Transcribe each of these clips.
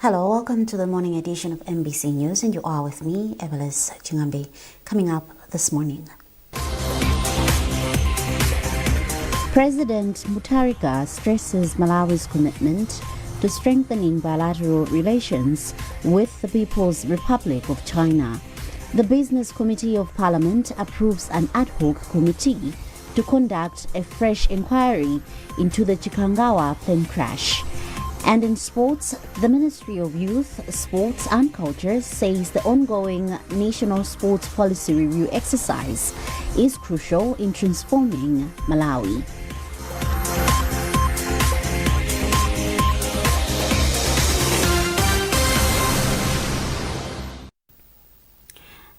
Hello, welcome to the morning edition of MBC News, and you are with me, Evelis Chingambi. Coming up this morning. President Mutharika stresses Malawi's commitment to strengthening bilateral relations with the People's Republic of China. The Business Committee of Parliament approves an ad hoc committee to conduct a fresh inquiry into the Chikangawa plane crash. And in sports, the Ministry of Youth, Sports and Culture says the ongoing National Sports Policy Review exercise is crucial in transforming Malawi.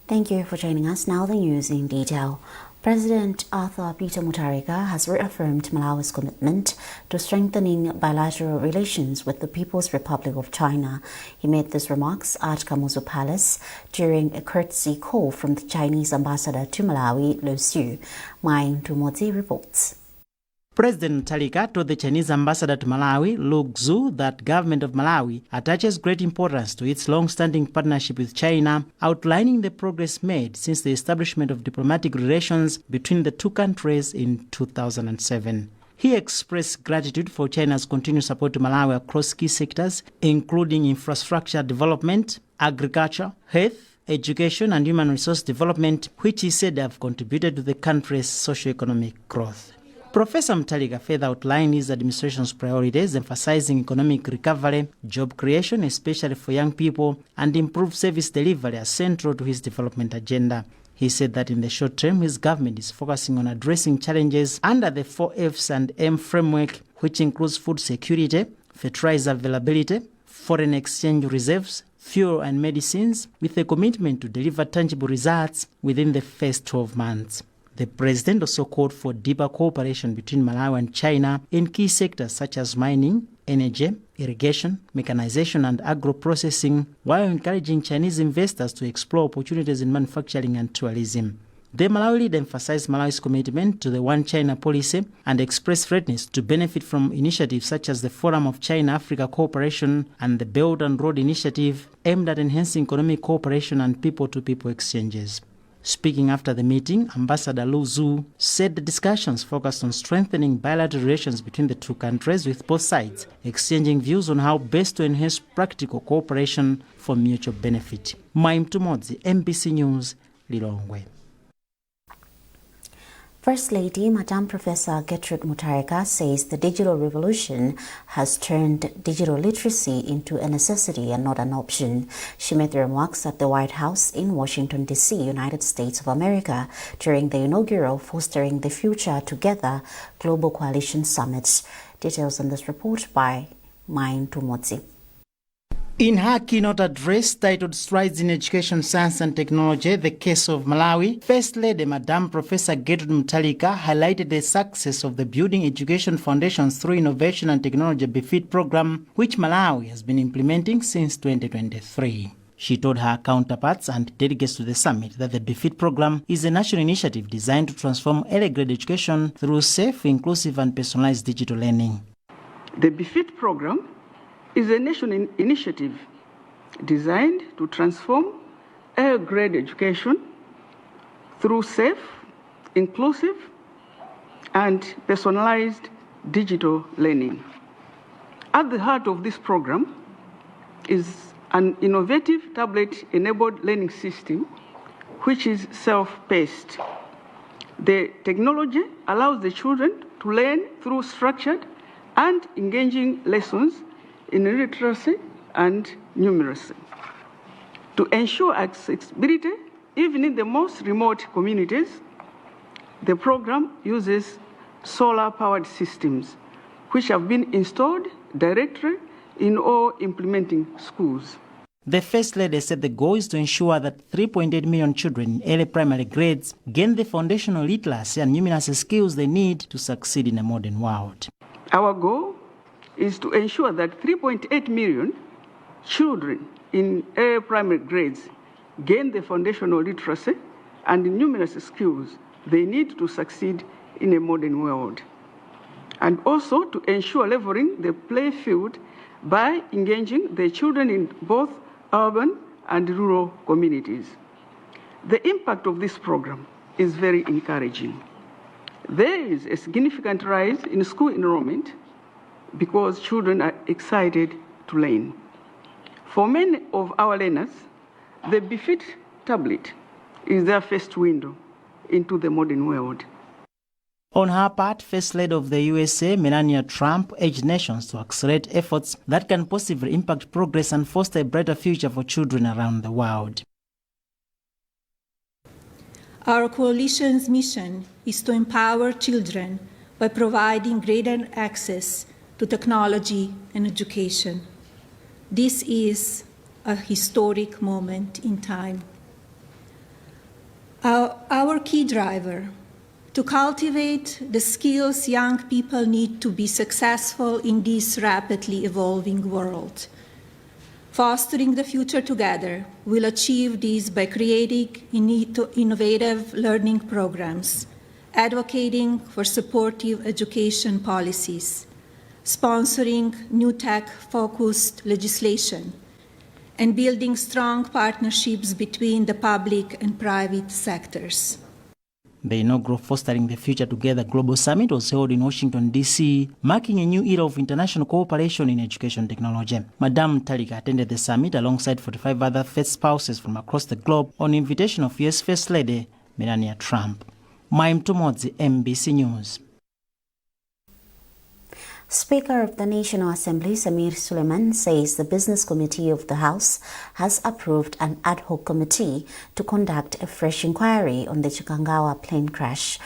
Thank you for joining us. Now the news in detail. President Arthur Peter Mutharika has reaffirmed Malawi's commitment to strengthening bilateral relations with the People's Republic of China. He made these remarks at Kamuzu Palace during a courtesy call from the Chinese ambassador to Malawi, Lu Xu. Mai Ntumodzi reports. President Mutharika told the Chinese ambassador to Malawi, Lu Xu, that government of Malawi attaches great importance to its long-standing partnership with China, outlining the progress made since the establishment of diplomatic relations between the two countries in 2007. He expressed gratitude for China's continued support to Malawi across key sectors, including infrastructure development, agriculture, health, education and human resource development, which he said have contributed to the country's socio-economic growth. Professor Mutharika further outlined his administration's priorities, emphasizing economic recovery, job creation, especially for young people, and improved service delivery as central to his development agenda. He said that in the short term, his government is focusing on addressing challenges under the 4Fs and M framework, which includes food security, fertilizer availability, foreign exchange reserves, fuel and medicines, with a commitment to deliver tangible results within the first 12 months. The president also called for deeper cooperation between Malawi and China in key sectors such as mining, energy, irrigation, mechanization and agro-processing, while encouraging Chinese investors to explore opportunities in manufacturing and tourism. The Malawi leader emphasized Malawi's commitment to the One China policy and expressed readiness to benefit from initiatives such as the Forum of China-Africa Cooperation and the Belt and Road Initiative aimed at enhancing economic cooperation and people-to-people exchanges. Speaking after the meeting, Ambassador Lu Xu said the discussions focused on strengthening bilateral relations between the two countries, with both sides exchanging views on how best to enhance practical cooperation for mutual benefit. Mai Ntumodzi, MBC News, Lilongwe. First Lady, Madam Professor Gertrude Mutharika, says the digital revolution has turned digital literacy into a necessity and not an option. She made the remarks at the White House in Washington, D.C., United States of America, during the inaugural Fostering the Future Together Global Coalition Summit. Details on this report by Mai Ntumodzi. In her keynote address titled Strides in Education, Science and Technology, the Case of Malawi, First Lady Madam Professor Gertrude Mutharika highlighted the success of the Building Education Foundations through Innovation and Technology BEFIT program, which Malawi has been implementing since 2023. She told her counterparts and delegates to the summit that the BEFIT program is a national initiative designed to transform early grade education through safe, inclusive and personalized digital learning. The BEFIT program is a national initiative designed to transform early grade education through safe, inclusive, and personalized digital learning. At the heart of this program is an innovative tablet-enabled learning system which is self-paced. The technology allows the children to learn through structured and engaging lessons in literacy and numeracy. To ensure accessibility, even in the most remote communities, the program uses solar-powered systems, which have been installed directly in all implementing schools. The First Lady said the goal is to ensure that 3.8 million children in early primary grades gain the foundational literacy and numeracy skills they need to succeed in a modern world. Our goal is to ensure that 3.8 million children in early primary grades gain the foundational literacy and numeracy skills they need to succeed in a modern world. And also to ensure leveling the playing field by engaging the children in both urban and rural communities. The impact of this program is very encouraging. There is a significant rise in school enrollment because children are excited to learn. For many of our learners, the BFIT tablet is their first window into the modern world. On her part, First Lady of the USA, Melania Trump, urged nations to accelerate efforts that can positively impact progress and foster a brighter future for children around the world. Our coalition's mission is to empower children by providing greater access to technology and education. This is a historic moment in time. Our key driver to cultivate the skills young people need to be successful in this rapidly evolving world. Fostering the future together will achieve this by creating innovative learning programs, advocating for supportive education policies, sponsoring new tech-focused legislation, and building strong partnerships between the public and private sectors. The inaugural Fostering the Future Together Global Summit was held in Washington, D.C., marking a new era of international cooperation in education technology. Madam Talika attended the summit alongside 45 other first spouses from across the globe on invitation of U.S. First Lady Melania Trump. Maim Tumodzi, MBC News. Speaker of the National Assembly, Samir Suleiman, says the Business Committee of the House has approved an ad hoc committee to conduct a fresh inquiry on the Chikangawa plane crash.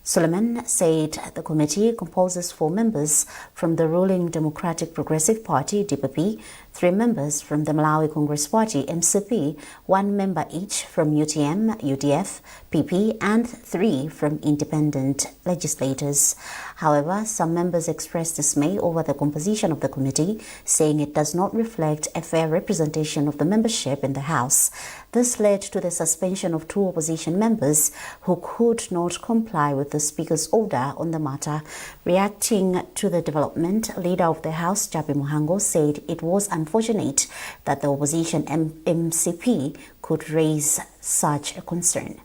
Suleiman said the committee composes 4 members from the ruling Democratic Progressive Party, DPP, 3 members from the Malawi Congress Party, MCP, 1 member each from UTM, UDF, PP, and 3 from independent legislators. However, some members expressed dismay over the composition of the committee, saying it does not reflect a fair representation of the membership in the House. This led to the suspension of 2 opposition members who could not comply with the Speaker's order on the matter. Reacting to the development, Leader of the House, Jabi Muhango, said it was unfortunate that the opposition MCP could raise such a concern.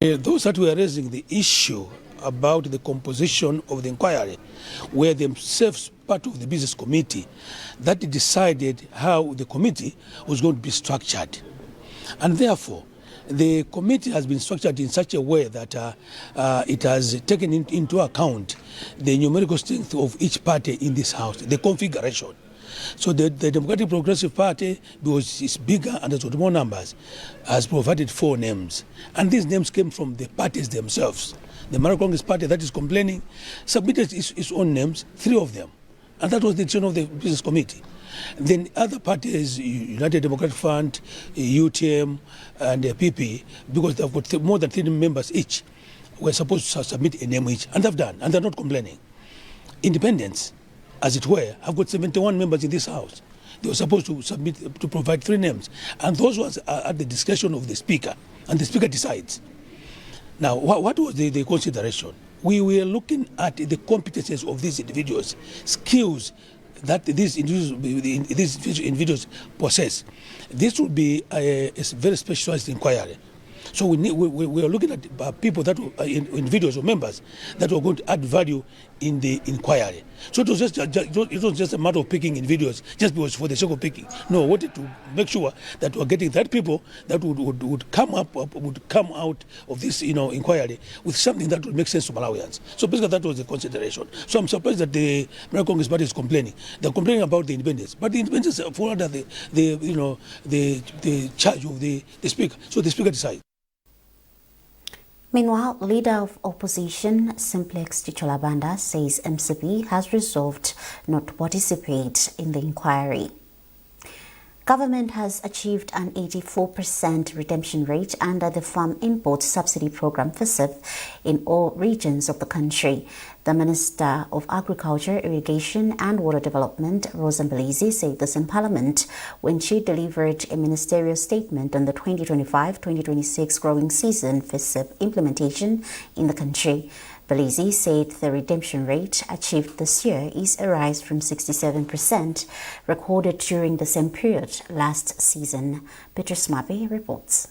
Those that were raising the issue about the composition of the inquiry were themselves part of the business committee that decided how the committee was going to be structured. And therefore, the committee has been structured in such a way that it has taken into account the numerical strength of each party in this house, the configuration. So the Democratic Progressive Party, because it's bigger and has got more numbers, has provided 4 names. And these names came from the parties themselves. The Malawi Congress Party that is complaining submitted its own names, 3 of them. And that was the decision of the Business Committee. Then other parties, United Democratic Front, UTM, and PP, because they've got more than 3 members each, were supposed to submit a name each. And they've done, and they're not complaining. Independents, as it were, have got 71 members in this House. They were supposed to provide 3 names. And those ones are at the discretion of the Speaker, and the Speaker decides. Now, what was the consideration? We were looking at the competences of these individuals, skills that these individuals possess. This would be a very specialized inquiry. So we are looking at people that individuals or members that were going to add value in the inquiry. So it was just a matter of picking individuals just because for the sake of picking. No, we wanted to make sure that we're getting that people that would come out of this inquiry with something that would make sense to Malawians. So basically that was the consideration. So I'm surprised that the Malawi Congress Party is complaining. They're complaining about the independence, but the independence fall under the charge of the Speaker. So the Speaker decides. Meanwhile, Leader of Opposition, Simplex Chicholabanda, says MCP has resolved not to participate in the inquiry. Government has achieved an 84% redemption rate under the Farm Import Subsidy Program FISIP in all regions of the country. The Minister of Agriculture, Irrigation and Water Development, Rosa Mbelizi, said this in Parliament when she delivered a ministerial statement on the 2025-2026 growing season FISIP implementation in the country. Belize said the redemption rate achieved this year is a rise from 67% recorded during the same period last season. Peter Smabe reports.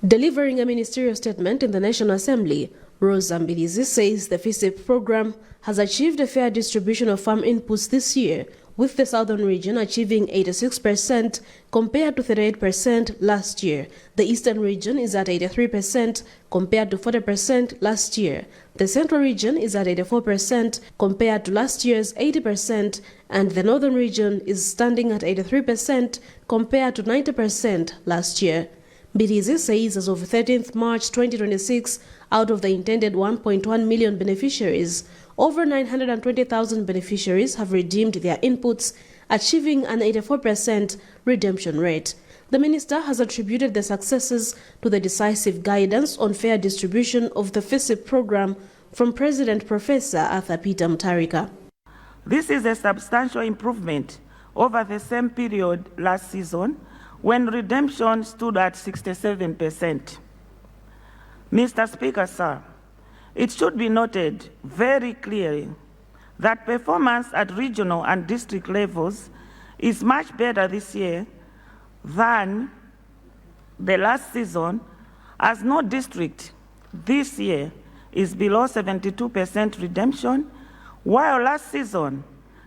Delivering a ministerial statement in the National Assembly, Rose Belize says the FISIP program has achieved a fair distribution of farm inputs this year, with the southern region achieving 86% compared to 38% last year. The eastern region is at 83% compared to 40% last year. The central region is at 84% compared to last year's 80%, and the northern region is standing at 83% compared to 90% last year. Belize says as of 13th March 2026, out of the intended 1.1 million beneficiaries, over 920,000 beneficiaries have redeemed their inputs, achieving an 84% redemption rate. The minister has attributed the successes to the decisive guidance on fair distribution of the FISIP program from President Professor Arthur Peter Mutharika. This is a substantial improvement over the same period last season, when redemption stood at 67%. Mr. Speaker, sir, it should be noted very clearly that performance at regional and district levels is much better this year than the last season, as no district this year is below 72% redemption, while last season,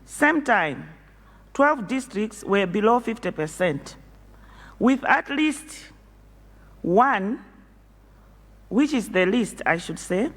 same time, 12 districts were below 50%, with at least one, which is the least, I should say,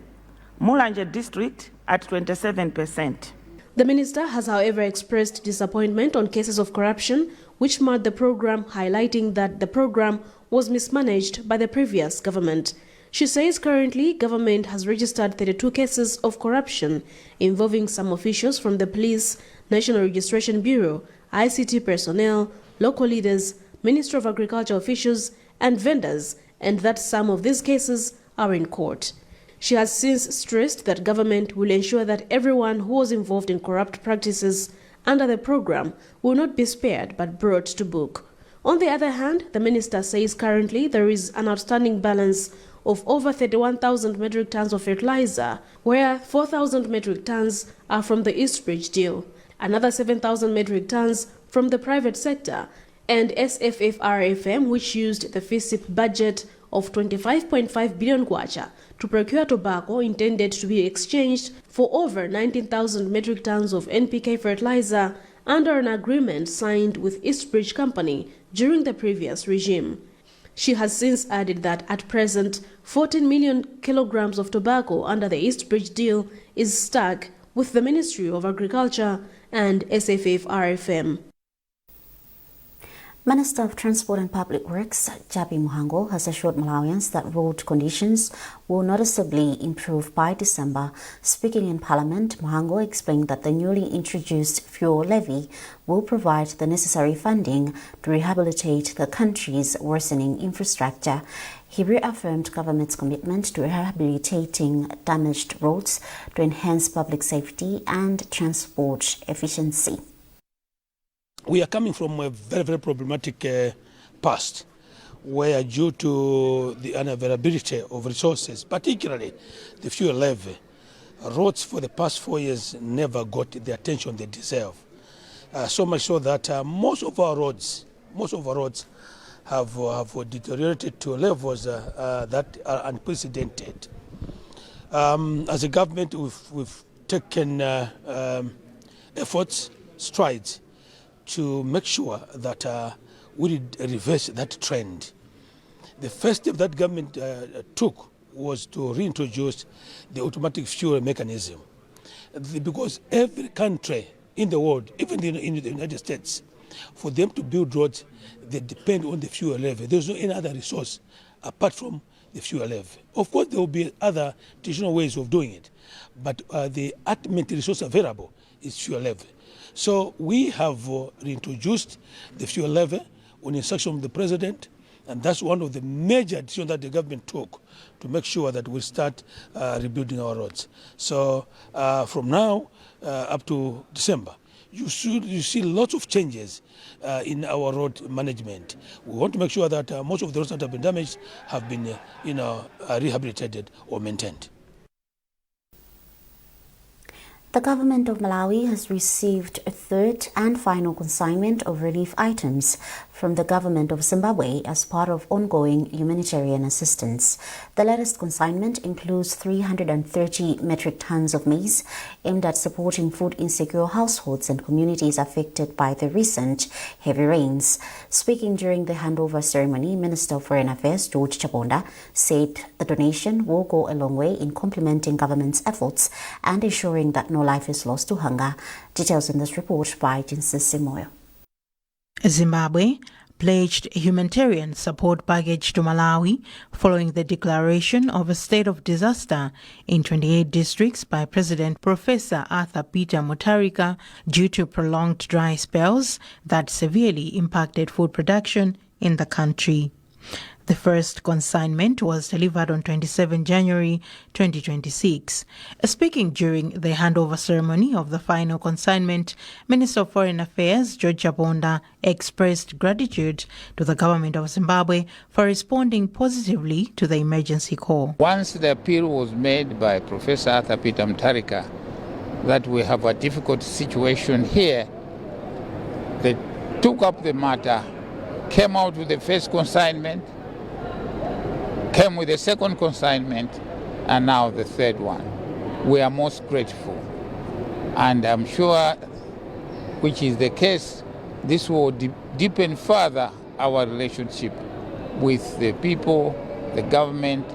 Mulanje district at 27%. The minister has, however, expressed disappointment on cases of corruption which marred the program, highlighting that the program was mismanaged by the previous government. She says currently government has registered 32 cases of corruption involving some officials from the police, National Registration Bureau, ICT personnel, local leaders, Ministry of Agriculture officials, and vendors, and that some of these cases are in court. She has since stressed that government will ensure that everyone who was involved in corrupt practices under the program will not be spared but brought to book. On the other hand, the minister says currently there is an outstanding balance of over 31,000 metric tons of fertilizer, where 4,000 metric tons are from the Eastbridge deal, another 7,000 metric tons from the private sector, and SFFRFM, which used the FISIP budget of 25.5 billion kwacha to procure tobacco intended to be exchanged for over 19,000 metric tons of NPK fertilizer under an agreement signed with Eastbridge Company during the previous regime. She has since added that at present 14 million kilograms of tobacco under the Eastbridge deal is stuck with the Ministry of Agriculture and SFFRFM. Minister of Transport and Public Works, Jabi Muhango, has assured Malawians that road conditions will noticeably improve by December. Speaking in Parliament, Muhango explained that the newly introduced fuel levy will provide the necessary funding to rehabilitate the country's worsening infrastructure. He reaffirmed government's commitment to rehabilitating damaged roads to enhance public safety and transport efficiency. We are coming from a very, very problematic past, where due to the unavailability of resources, particularly the fuel levy, roads for the past 4 years never got the attention they deserve. So much so that most of our roads have deteriorated to levels that are unprecedented. As a government, we've taken strides to make sure that we reverse that trend. The first step that government took was to reintroduce the automatic fuel mechanism, because every country in the world, even in the United States, for them to build roads, they depend on the fuel levy. There's no any other resource apart from the fuel levy. Of course, there will be other traditional ways of doing it, but the ultimate resource available is fuel levy. So we have reintroduced the fuel levy on instruction of the president, and that's one of the major decisions that the government took to make sure that we start rebuilding our roads. So from now up to December, you see lots of changes in our road management. We want to make sure that most of the roads that have been damaged have been rehabilitated or maintained. The government of Malawi has received a third and final consignment of relief items from the government of Zimbabwe as part of ongoing humanitarian assistance. The latest consignment includes 330 metric tons of maize aimed at supporting food-insecure households and communities affected by the recent heavy rains. Speaking during the handover ceremony, Minister of Foreign Affairs George Chaponda said the donation will go a long way in complementing government's efforts and ensuring that no life is lost to hunger. Details in this report by Jinsis Simoyo. Zimbabwe pledged a humanitarian support package to Malawi following the declaration of a state of disaster in 28 districts by President Professor Arthur Peter Mutharika due to prolonged dry spells that severely impacted food production in the country. The first consignment was delivered on 27 January 2026. Speaking during the handover ceremony of the final consignment, Minister of Foreign Affairs George Chaponda expressed gratitude to the government of Zimbabwe for responding positively to the emergency call. Once the appeal was made by Professor Arthur Peter Mutharika that we have a difficult situation here, they took up the matter, came out with the first consignment, came with the second consignment, and now the third one. We are most grateful. And I'm sure, which is the case, this will deepen further our relationship with the people, the government,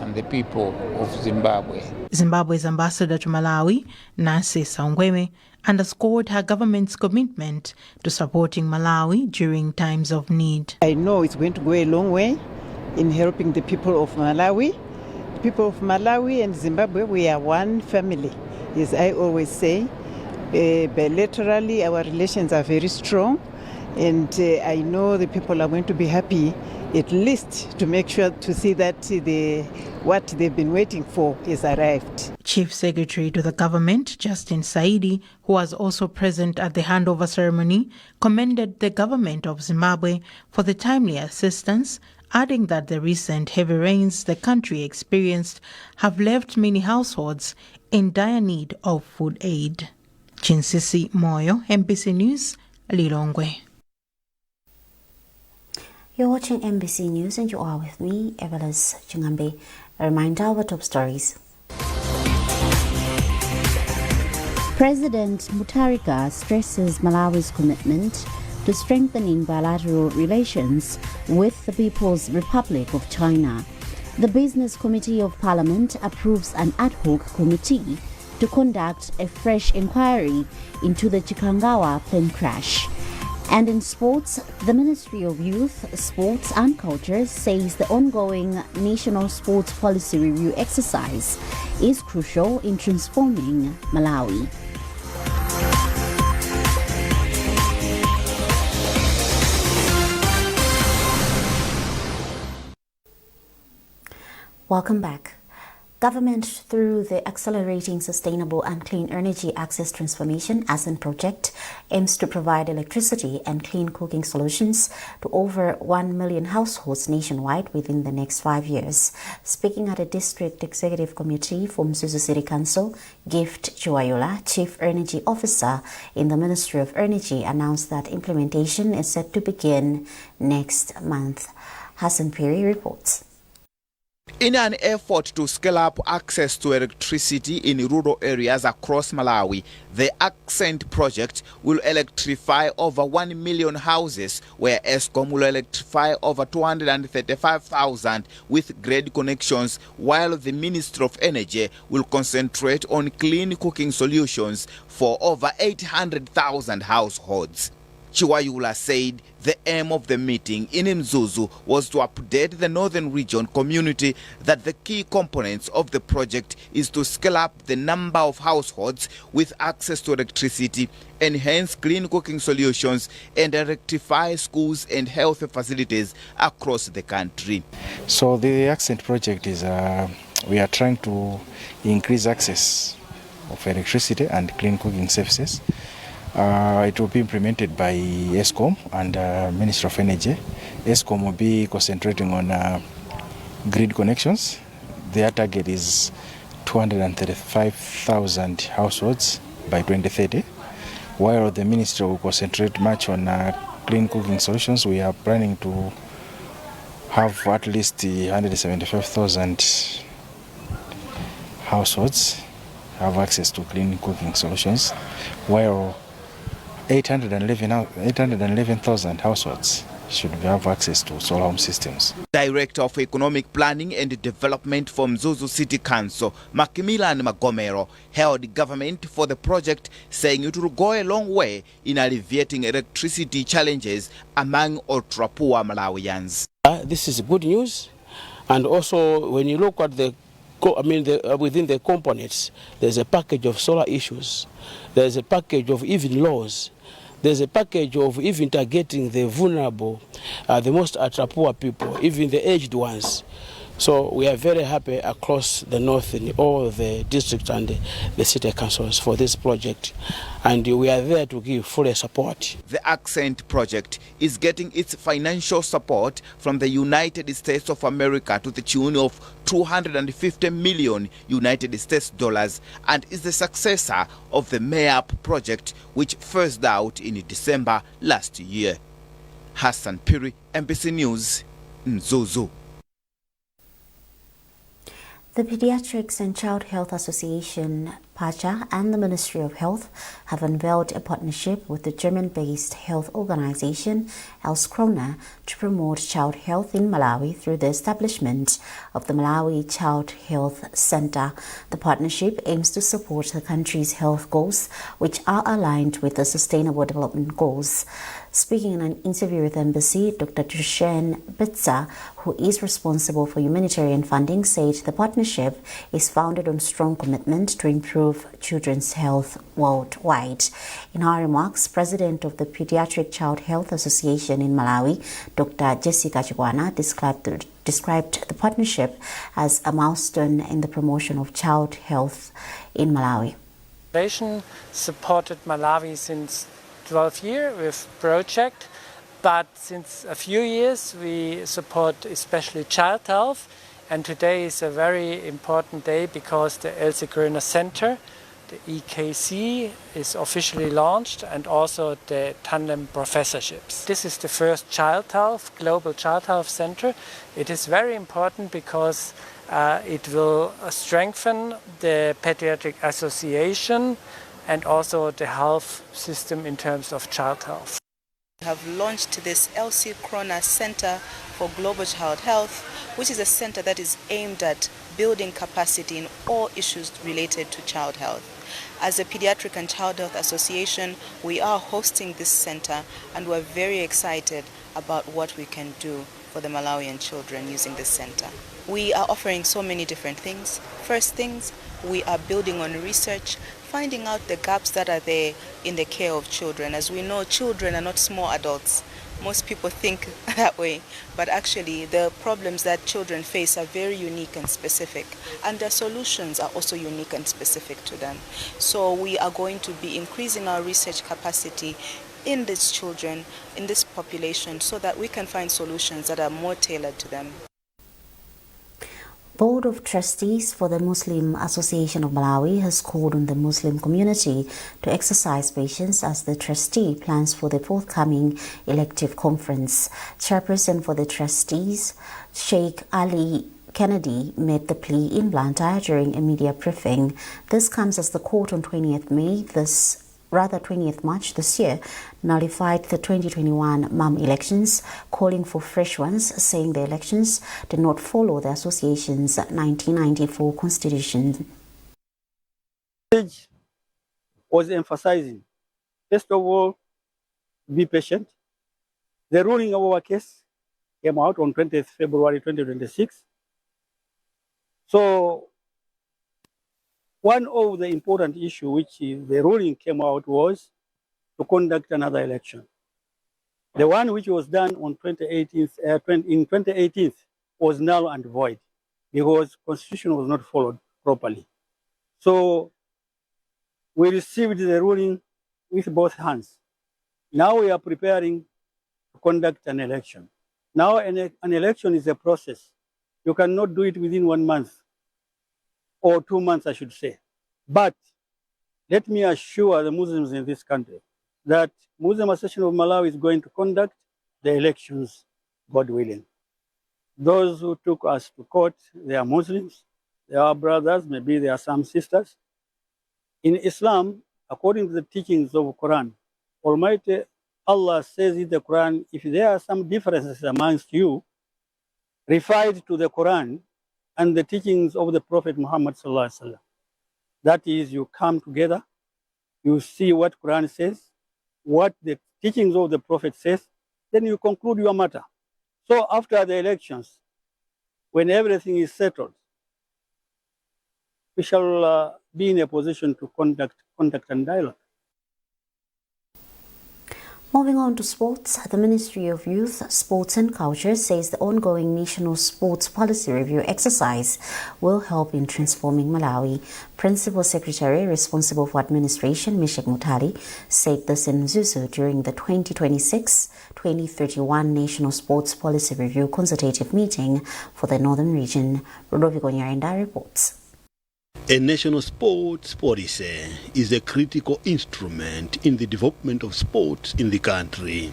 and the people of Zimbabwe. Zimbabwe's ambassador to Malawi, Nancy Sangweme, underscored her government's commitment to supporting Malawi during times of need. I know it's going to go a long way in helping the people of Malawi. The people of Malawi and Zimbabwe, we are one family. As I always say, bilaterally our relations are very strong, and I know the people are going to be happy at least to make sure to see that what they've been waiting for is arrived. Chief Secretary to the government, Justin Saidi, who was also present at the handover ceremony, commended the government of Zimbabwe for the timely assistance, adding that the recent heavy rains the country experienced have left many households in dire need of food aid. Chinsisi Moyo, MBC News, Lilongwe. You're watching MBC News and you are with me, Evelis Chingambe. A reminder of our top stories. President Mutharika stresses Malawi's commitment to strengthening bilateral relations with the People's Republic of China. The Business Committee of Parliament approves an ad hoc committee to conduct a fresh inquiry into the Chikangawa plane crash. And in sports, the Ministry of Youth, Sports and Culture says the ongoing National Sports Policy Review exercise is crucial in transforming Malawi. Welcome back. Government, through the Accelerating Sustainable and Clean Energy Access Transformation ASEAN project, aims to provide electricity and clean cooking solutions to over 1 million households nationwide within the next 5 years. Speaking at a district executive committee for Mzuzu City Council, Gift Chiwayula, Chief Energy Officer in the Ministry of Energy, announced that implementation is set to begin next month. Hassan Piri reports. In an effort to scale up access to electricity in rural areas across Malawi, the Accent project will electrify over 1 million houses, where ESCOM will electrify over 235,000 with grid connections, while the Ministry of Energy will concentrate on clean cooking solutions for over 800,000 households. Chiwayula said the aim of the meeting in Mzuzu was to update the Northern Region community that the key components of the project is to scale up the number of households with access to electricity, enhance clean cooking solutions, and rectify schools and health facilities across the country. So the Accent project is, we are trying to increase access of electricity and clean cooking services. It will be implemented by ESCOM and Ministry of Energy. ESCOM will be concentrating on grid connections. Their target is 235,000 households by 2030. While the ministry will concentrate much on clean cooking solutions, we are planning to have at least 175,000 households have access to clean cooking solutions, while 811,000 households should have access to solar home systems. Director of Economic Planning and Development from Zuzu City Council, Macmillan Magomero, hailed government for the project, saying it will go a long way in alleviating electricity challenges among ultra-poor Malawians. This is good news, and also when you look at within the components, there's a package of solar issues, there's a package of even laws, there's a package of even targeting the vulnerable, the most ultra-poor people, even the aged ones. So we are very happy across the north in all the districts and the city councils for this project, and we are there to give full support. The Accent project is getting its financial support from the United States of America to the tune of 250 million United States dollars, and is the successor of the MEAP project, which first out in December last year. Hassan Piri, MBC News, Mzuzu. The Pediatrics and Child Health Association, PACHA, and the Ministry of Health have unveiled a partnership with the German-based health organization Elskrona to promote child health in Malawi through the establishment of the Malawi Child Health Center. The partnership aims to support the country's health goals, which are aligned with the Sustainable Development Goals. Speaking in an interview with Embassy, Dr. Tushen Bitsa, who is responsible for humanitarian funding, said the partnership is founded on strong commitment to improve children's health worldwide. In her remarks, President of the Pediatric Child Health Association in Malawi, Dr. Jessica Chigwana, described the partnership as a milestone in the promotion of child health in Malawi. Supported Malawi since 12 years with project, but since a few years we support especially child health, and today is a very important day because the Elskrona Center, the EKC, is officially launched, and also the tandem professorships. This is the first global child health center. It is very important because it will strengthen the Pediatric Association and also the health system in terms of child health. We have launched this Elskrona Center for Global Child Health, which is a center that is aimed at building capacity in all issues related to child health. As a Pediatric and Child Health Association, we are hosting this center, and we're very excited about what we can do for the Malawian children using this center. We are offering so many different things. First things, we are building on research, finding out the gaps that are there in the care of children. As we know, children are not small adults. Most people think that way, but actually the problems that children face are very unique and specific, and the solutions are also unique and specific to them. So we are going to be increasing our research capacity in these children, in this population, so that we can find solutions that are more tailored to them. Board of Trustees for the Muslim Association of Malawi has called on the Muslim community to exercise patience as the trustee plans for the forthcoming elective conference. Chairperson for the trustees, Sheikh Ali Kennedy, made the plea in Blantyre during a media briefing. This comes as the court on 20th March this year nullified the 2021 MUM elections, calling for fresh ones, saying the elections did not follow the association's 1994 constitution. Was emphasizing, first of all, be patient. The ruling of our case came out on 20th February 2026. So one of the important issues which the ruling came out was to conduct another election. The one which was done on 2018 was null and void because constitution was not followed properly. So we received the ruling with both hands. Now we are preparing to conduct an election. Now an election is a process. You cannot do it within 1 month or 2 months, I should say. But let me assure the Muslims in this country that Muslim Association of Malawi is going to conduct the elections, God willing. Those who took us to court, they are Muslims, they are brothers, maybe they are some sisters. In Islam, according to the teachings of the Quran, Almighty Allah says in the Quran, if there are some differences amongst you, refer to the Quran and the teachings of the Prophet Muhammad sallallahu alaihi wasallam. That is, you come together, you see what Quran says, what the teachings of the Prophet says, then you conclude your matter. So after the elections, when everything is settled, we shall be in a position to conduct and dialogue. Moving on to sports, the Ministry of Youth, Sports and Culture says the ongoing National Sports Policy Review exercise will help in transforming Malawi. Principal Secretary responsible for administration, Mishek Mutali, said this in Zuzu during the 2026-2031 National Sports Policy Review consultative meeting for the Northern Region. Rodoviko Nyarenda reports. A national sports policy is a critical instrument in the development of sports in the country.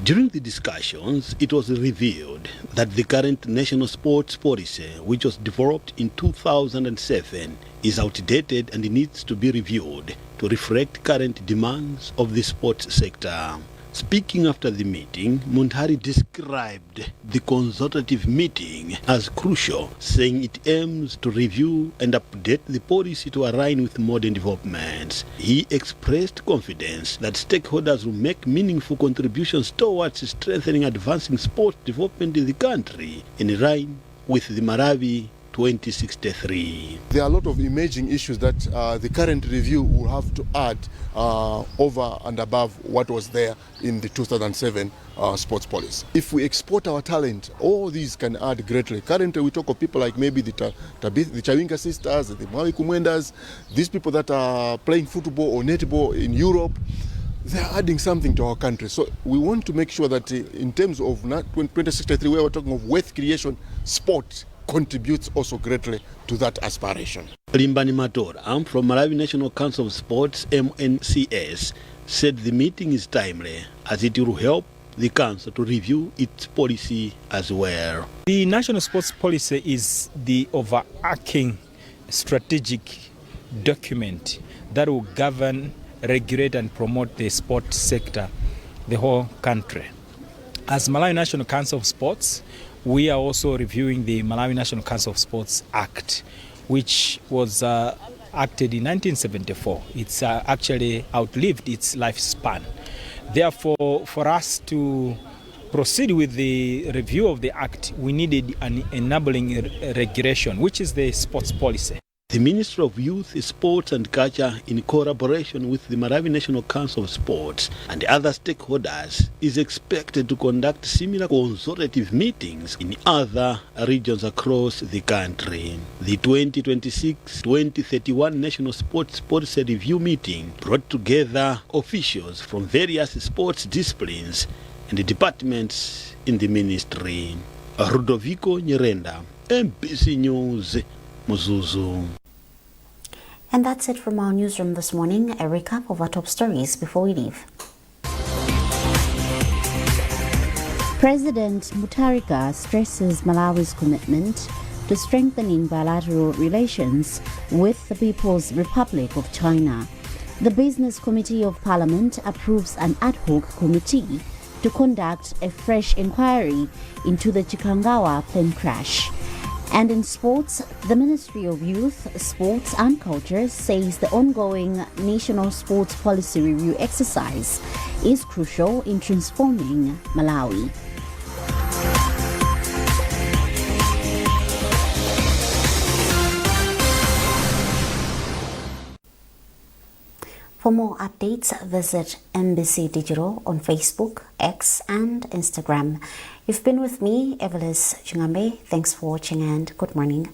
During the discussions, it was revealed that the current national sports policy, which was developed in 2007, is outdated and needs to be reviewed to reflect current demands of the sports sector. Speaking after the meeting, Muntari described the consultative meeting as crucial, saying it aims to review and update the policy to align with modern developments. He expressed confidence that stakeholders will make meaningful contributions towards strengthening and advancing sports development in the country in line with the Malawi 2063. There are a lot of emerging issues that the current review will have to add over and above what was there in the 2007 sports policy. If we export our talent, all these can add greatly. Currently, we talk of people like maybe the Chawinga sisters, the Malawi Kumwendas, these people that are playing football or netball in Europe. They are adding something to our country. So we want to make sure that in terms of 2063, where we're talking of wealth creation, sport contributes also greatly to that aspiration. Limbani Matora from Malawi National Council of Sports, MNCS, said the meeting is timely as it will help the council to review its policy as well. The national sports policy is the overarching strategic document that will govern, regulate and promote the sports sector, the whole country. As Malawi National Council of Sports, we are also reviewing the Malawi National Council of Sports Act, which was acted in 1974. It's actually outlived its lifespan. Therefore, for us to proceed with the review of the Act, we needed an enabling regulation, which is the sports policy. The Ministry of Youth, Sports and Culture, in collaboration with the Malawi National Council of Sports and other stakeholders, is expected to conduct similar consultative meetings in other regions across the country. The 2026-2031 National Sports Policy Review meeting brought together officials from various sports disciplines and the departments in the ministry. Rudoviko Nyarenda, MBC News, Muzuzu. And that's it from our newsroom this morning. A recap of our top stories before we leave. President Mutharika stresses Malawi's commitment to strengthening bilateral relations with the People's Republic of China. The Business Committee of Parliament approves an ad hoc committee to conduct a fresh inquiry into the Chikangawa plane crash. And in sports, the Ministry of Youth, Sports and Culture says the ongoing National Sports Policy Review exercise is crucial in transforming Malawi. For more updates, visit MBC Digital on Facebook, X and Instagram. You've been with me, Evelis Chingambe. Thanks for watching and good morning.